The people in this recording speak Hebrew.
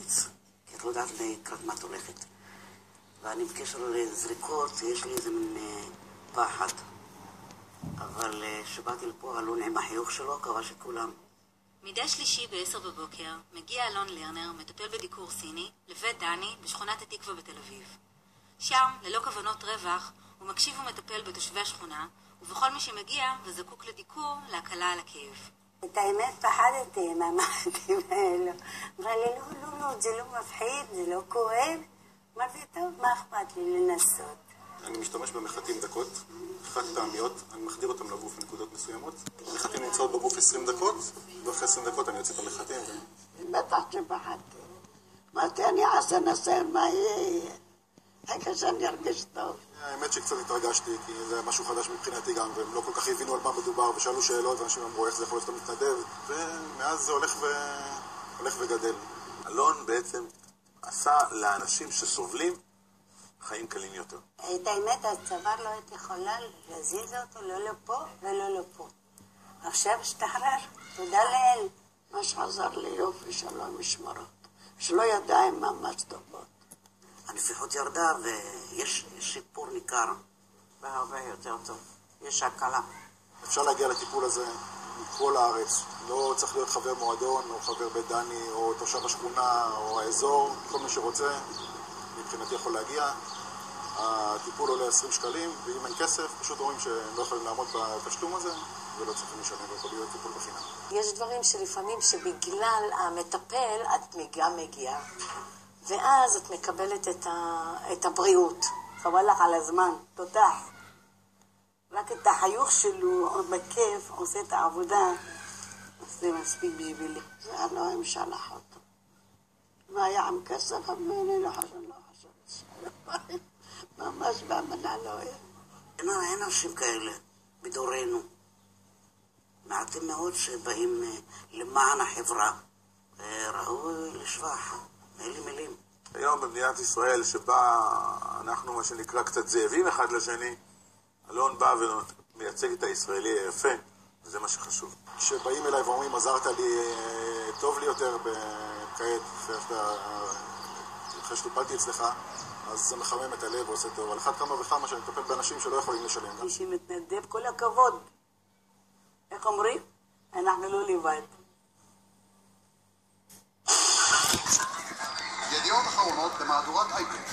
להמליץ, כי את לא יודעת לקראת מה את הולכת. ואני בקשר לזריקות, יש לי איזה מין פחד. אבל שבאתי לפה, אלון עם החיוך שלו, קרא שכולם. מדי שלישי ב-10 בבוקר מגיע אלון לרנר, מטפל בדיקור סיני, לבית דני בשכונת התקווה בתל אביב. שם, ללא כוונות רווח, הוא מקשיב ומטפל בתושבי השכונה, ובכל מי שמגיע וזקוק לדיקור, להקלה על הכאב. את האמת פחדתי מהמחדים האלו. אמרה לי, לא, זה לא מפחיד, זה לא כואב. אמרתי, טוב, מה אכפת לי לנסות? אני משתמש במחטים דקות, חד פעמיות, אני מחדיר אותם לגוף בנקודות מסוימות. המחטים נמצאות בגוף 20 דקות, ואחרי 20 דקות אני יוצא את המחטים. בטח שפחדתי. אמרתי, אני אעשה ניסיון, מה יהיה? אחרי שאני ארגיש טוב. האמת שקצת התרגשתי, כי זה משהו חדש מבחינתי גם, והם לא כל כך הבינו על מה מדובר, ושאלו שאלות, ואנשים אמרו איך זה יכול להיות שאתה מתנדב, ומאז זה הולך וגדל. אלון בעצם עשה לאנשים שסובלים חיים קלים יותר. את האמת, הצוואר לא הייתי יכולה להזיז אותו, לא לפה ולא לפה. עכשיו השתחרר, תודה לאל. מה שעזר לי יופי שלא משמרות, שלא ידיים ממש טובות. הנפיחות ירדה ויש שיפור ניכר, והרבה יותר טוב. יש הקלה. אפשר להגיע לטיפול הזה מכל הארץ. לא צריך להיות חבר מועדון, או חבר בית דני, או תושב השכונה, או האזור. כל מי שרוצה, מבחינתי יכול להגיע. הטיפול עולה 20 שקלים, ואם אין כסף, פשוט אומרים שהם לא יכולים לעמוד בתשלום הזה, ולא צריכים לשלם, ויכול להיות טיפול בחינם. יש דברים שלפעמים שבגלל המטפל את גם מגיעה, ואז את מקבלת את הבריאות. חבל לך על הזמן, תותח. רק את החיוך שלו, בכיף, עושה את העבודה, זה מספיק בשבילי. זה אלוהים שלח אותו. והיה עם כסף, אני לא חושבת. ממש באמנה לא היה. אין אנשים כאלה בדורנו. מעטים מאוד שבאים למען החברה. ראוי לשבח. אין לי מילים. היום במדינת ישראל שבה אנחנו מה שנקרא קצת זאבים אחד לשני, אלון בא ומייצג את הישראלי היפה, וזה מה שחשוב. כשבאים אליי ואומרים עזרת לי, טוב לי יותר כעת, אחרי שטיפלתי אצלך, אז זה מחמם את הלב ועושה טוב. על אחד כמה וכמה שאני מטפל באנשים שלא יכולים לשלם. מי שמתנדב כל הכבוד. איך אומרים? אנחנו לא לבד. ידיעות אחרונות במהדורת אייפקס.